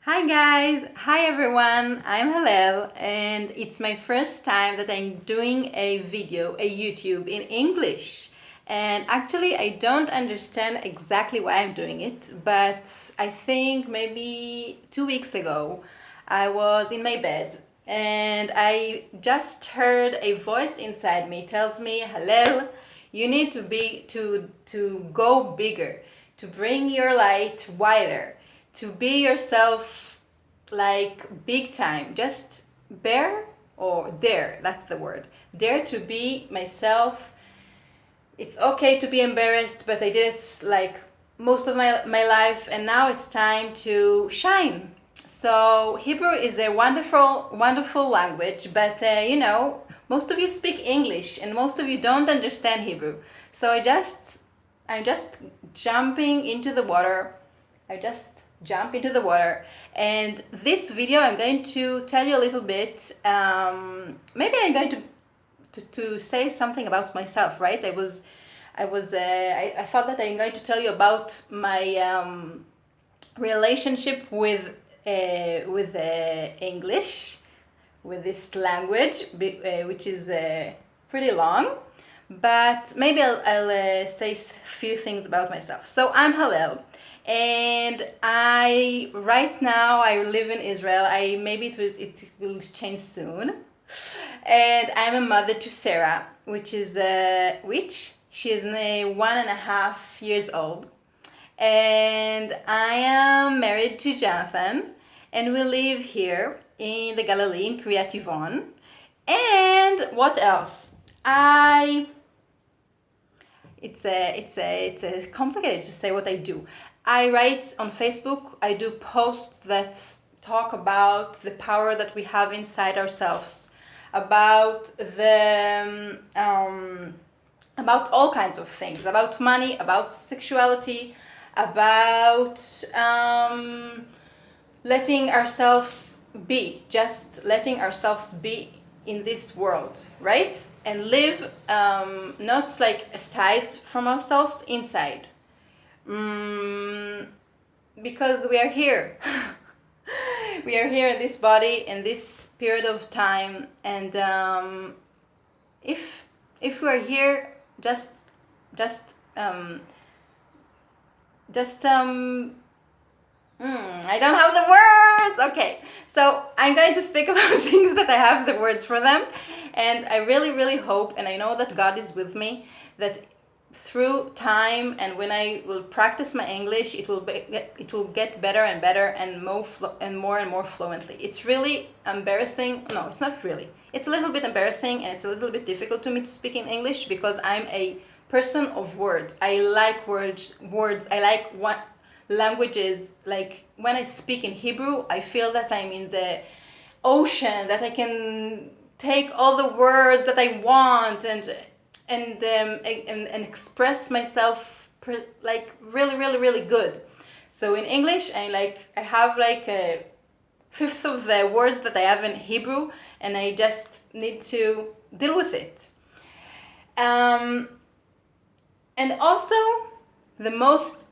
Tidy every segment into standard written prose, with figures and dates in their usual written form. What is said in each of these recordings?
Hi guys, hi everyone, I'm Hallel and it's my first time that I'm doing a video, a YouTube in English. And actually I don't understand exactly why I'm doing it, but I think maybe 2 weeks ago I was in my bed and I just heard a voice inside me tells me, Hallel, you need to go bigger, to bring your light wider, to be yourself like big time. Just bear or dare, that's the word. Dare to be myself. It's okay to be embarrassed, but I did it like most of my life, and now it's time to shine. So Hebrew is a wonderful language, but most of you speak English and most of you don't understand Hebrew. So I'm just jumping into the water. I just jump into the water, and this video I'm going to tell you a little bit. Maybe I'm going to say something about myself, right? I thought that I'm going to tell you about my relationship with English, with this language, which is pretty long. But maybe I'll say a few things about myself. So I'm Hallel, and right now I live in Israel. Maybe it will change soon. And I'm a mother to Sarah, which she is 1.5 years old, and I am married to Jonathan, and we live here in the Galilee in Kiryat Yvon. And what else? It's complicated to say what I do. I write on Facebook. I do posts that talk about the power that we have inside ourselves, about about all kinds of things, about money, about sexuality, about letting ourselves be, just letting ourselves be in this world, right? And live not like aside from ourselves, inside. Because we are here. We are here in this body, in this period of time, and if we are here, I don't have the words. Okay, so I'm going to speak about things that I have the words for them, and I really hope, and I know that God is with me, that through time and when I will practice my English, it will get better and better and more and more fluently. It's really embarrassing. No, it's not really. It's a little bit embarrassing and it's a little bit difficult to me to speak in English because I'm a person of words. I like words. I like languages. Like when I speak in Hebrew, I feel that I'm in the ocean, that I can take all the words that I want and express myself like really good. So in English, I have like a fifth of the words that I have in Hebrew, and I just need to deal with it. And also, the most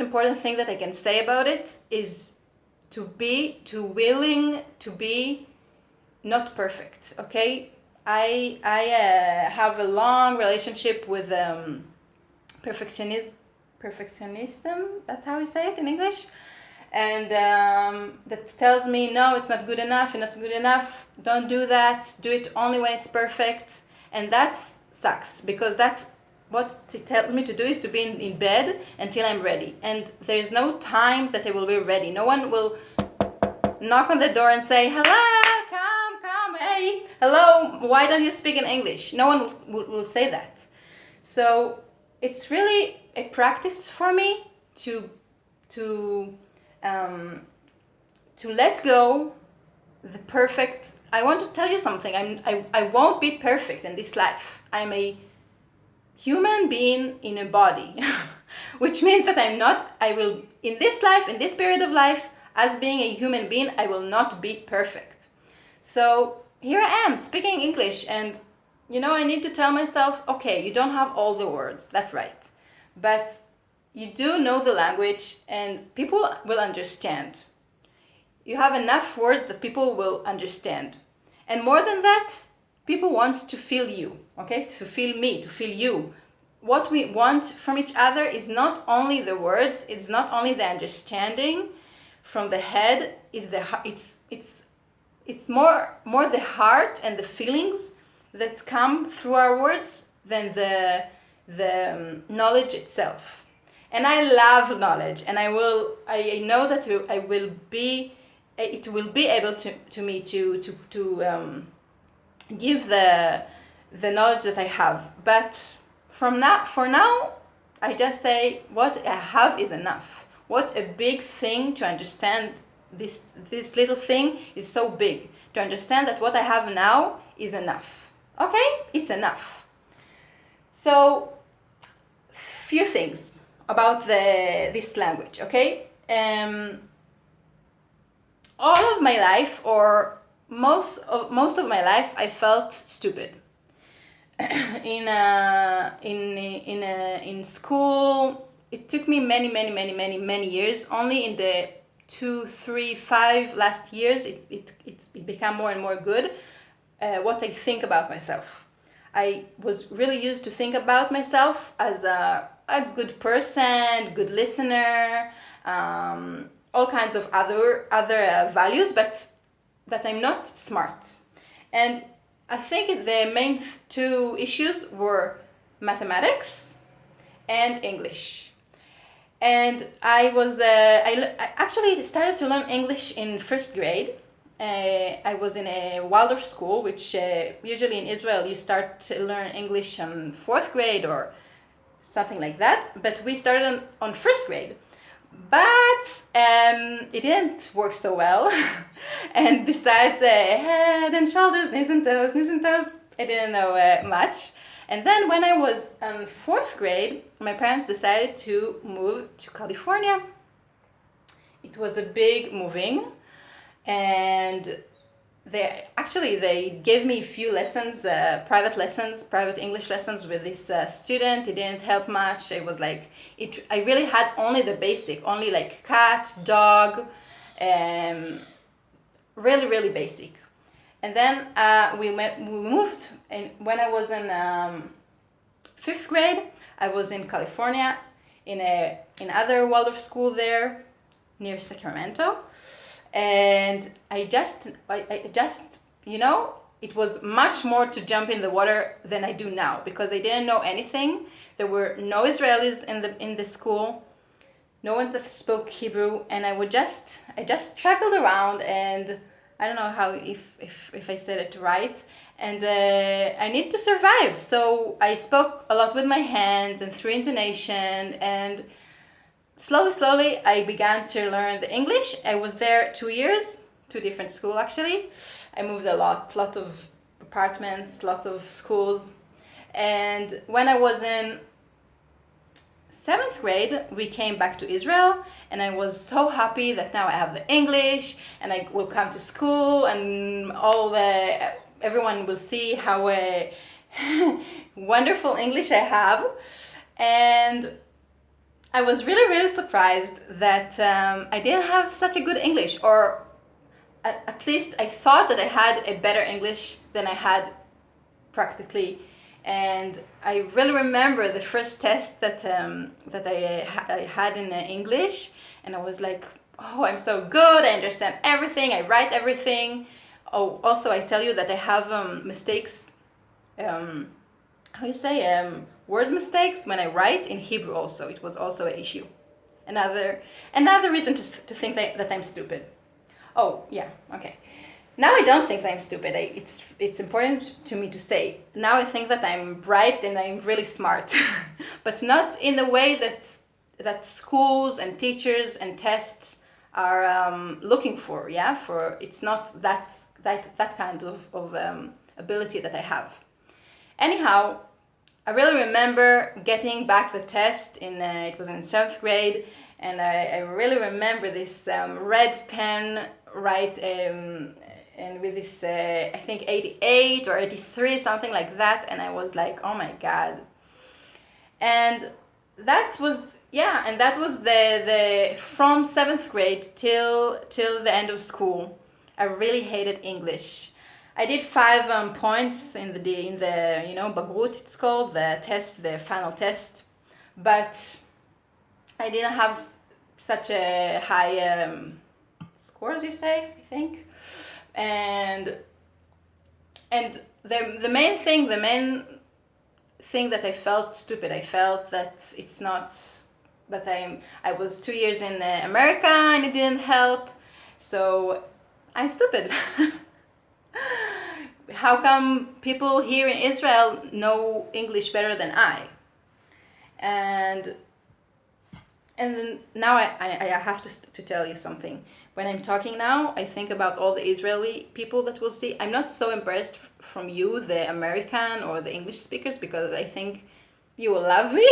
important thing that I can say about it is to willing to be not perfect. Okay, I have a long relationship with perfectionism. That's how we say it in English. And that tells me, no, it's not good enough, and it's good enough. Don't do that. Do it only when it's perfect. And that sucks, because that's what it tells me to do, is to be in bed until I'm ready. And there's no time that I will be ready. No one will knock on the door and say, hello, come, hey, hello, why don't you speak in English? No one will say that. So it's really a practice for me to let go the perfect. I want to tell you something. I won't be perfect in this life. I'm a human being in a body, which means that I will, in this life, in this period of life, as being a human being, I will not be perfect. So here I am speaking English, and I need to tell myself, okay, you don't have all the words, that's right, but you do know the language and people will understand. you have enough words that people will understand. And more than that, people want to feel you, okay? To feel me, to feel you. What we want from each other is not only the words, it's not only the understanding from the head, it's more the heart and the feelings that come through our words than the knowledge itself. And I love knowledge, and I know that it will be able to me to give the knowledge that I have. But for now, I just say what I have is enough. What a big thing to understand. This little thing is so big to understand that what I have now is enough. Okay, it's enough. So, few things about this language. Okay, all of my life, or most of my life, I felt stupid. in school, it took me many years. Only in the 2, 3, 5 last years it became more and more good. What I think about myself, I was really used to think about myself as a good person, good listener, all kinds of other values, but that I'm not smart. And I think the main two issues were mathematics and English. And I actually started to learn English in first grade. I was in a Waldorf school, which usually in Israel you start to learn English on fourth grade or something like that. But we started on first grade. But it didn't work so well. And besides head and shoulders, knees and toes, I didn't know much. And then when I was in fourth grade, my parents decided to move to California. It was a big moving, and they gave me a few lessons, private English lessons with this student. It didn't help much. It was like I really had only the basic, only like cat, dog, really basic. And then we moved, and when I was in fifth grade, I was in California in other Waldorf school there near Sacramento. And I just it was much more to jump in the water than I do now, because I didn't know anything. There were no Israelis in the school, no one that spoke Hebrew, and I just struggled around, and I don't know how if I said it right, and I need to survive. So I spoke a lot with my hands and through intonation, and slowly I began to learn the English. I was there 2 years, 2 different schools actually. I moved a lot of apartments, lots of schools. And when I was in 7th grade, we came back to Israel, and I was so happy that now I have the English, and I will come to school, and everyone will see how wonderful English I have. And I was really surprised that I didn't have such a good English, or at least I thought that I had a better English than I had practically. And I really remember the first test that I had in English, and I was like, oh, I'm so good, I understand everything, I write everything. Oh, also I tell you that I have mistakes, how you say, words mistakes when I write in Hebrew also. It was also an issue. Another reason to think that I'm stupid. Oh, yeah, okay. Now I don't think that I'm stupid. It's important to me to say. Now I think that I'm bright and I'm really smart. But not in the way that schools and teachers and tests are looking for, yeah? For it's not that kind of ability that I have. Anyhow, I really remember getting back the test it was in 7th grade, and I really remember this red pen and with this I think 88 or 83, something like that, and I was like, oh my god. And that was yeah, and that was the from 7th grade till the end of school. I really hated English. I did 5 points in the Bagrut, it's called, the test, the final test, but I didn't have such a high score, as you say, I think. And the main thing that I felt stupid. I felt that it's not that I was 2 years in America and it didn't help, so I'm stupid. How come people here in Israel know English better than I? And then now I have to tell you something. When I'm talking now, I think about all the Israeli people that will see. I'm not so impressed from you, the American or the English speakers, because I think you will love me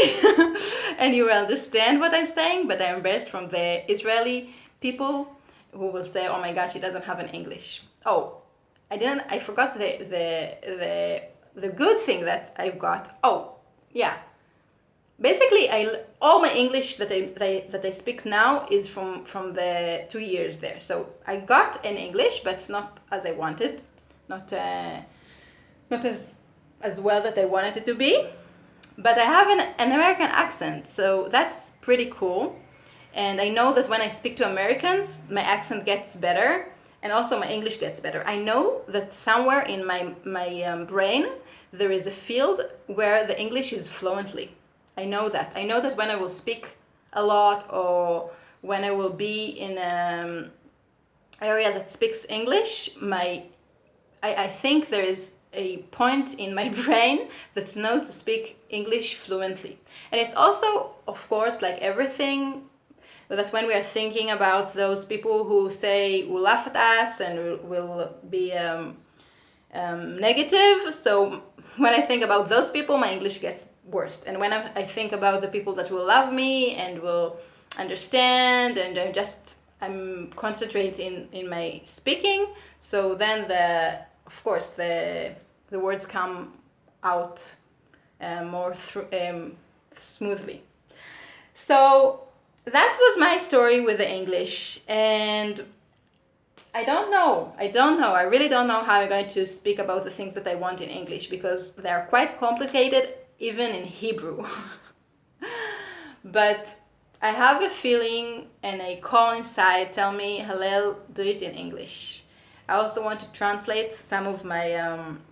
and you will understand what I'm saying, but I'm impressed from the Israeli people who will say, oh my God, she doesn't have an English. Oh, I forgot the good thing that I've got. Oh, yeah. Basically, all my English that I speak now is from the 2 years there. So I got an English, but not as I wanted, not as well that I wanted it to be. But I have an American accent, so that's pretty cool. And I know that when I speak to Americans, my accent gets better, and also my English gets better. I know that somewhere in my brain there is a field where the English is fluently. I know that. I know that when I will speak a lot, or when I will be in an area that speaks English, I think there is a point in my brain that knows to speak English fluently. And it's also, of course, like everything, that when we are thinking about those people who will laugh at us and will be negative, so when I think about those people, my English gets worse. And when I think about the people that will love me and will understand, and I'm concentrating in my speaking, so then of course the words come out more smoothly. So that was my story with the English, and I don't know. I really don't know how I'm going to speak about the things that I want in English, because they are quite complicated, even in Hebrew. But I have a feeling and a call inside tell me, Hallel, do it in English. I also want to translate some of my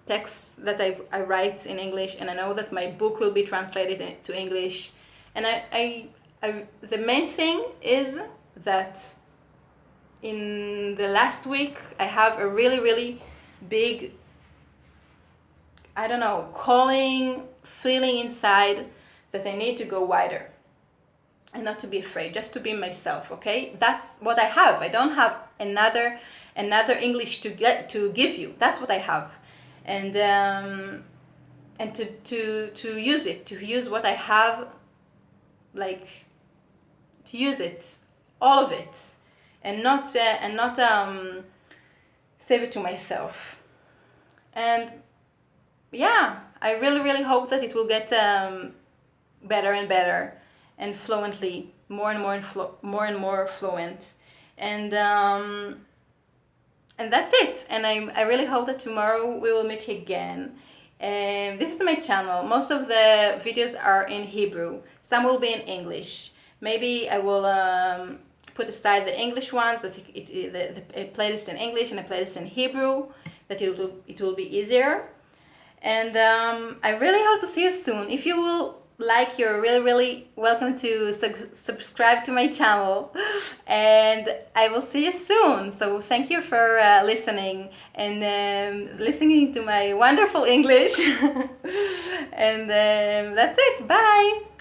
texts that I write in English, and I know that my book will be translated to English. And the main thing is that in the last week I have a really, really big, I don't know, feeling inside that I need to go wider and not to be afraid, just to be myself, okay? That's what I have. I don't have another English to give you. That's what I have. And to use it, to use what I have, like to use it, all of it, and not save it to myself. And yeah, I really, really hope that it will get better and better, and fluently, more and more fluent, and that's it. And I really hope that tomorrow we will meet again. This is my channel. Most of the videos are in Hebrew. Some will be in English. Maybe I will put aside the English ones, that a playlist in English and a playlist in Hebrew, that it will be easier. And I really hope to see you soon. If you will like, you're really, really welcome to subscribe to my channel, and I will see you soon. So thank you for listening and listening to my wonderful English. And that's it. Bye.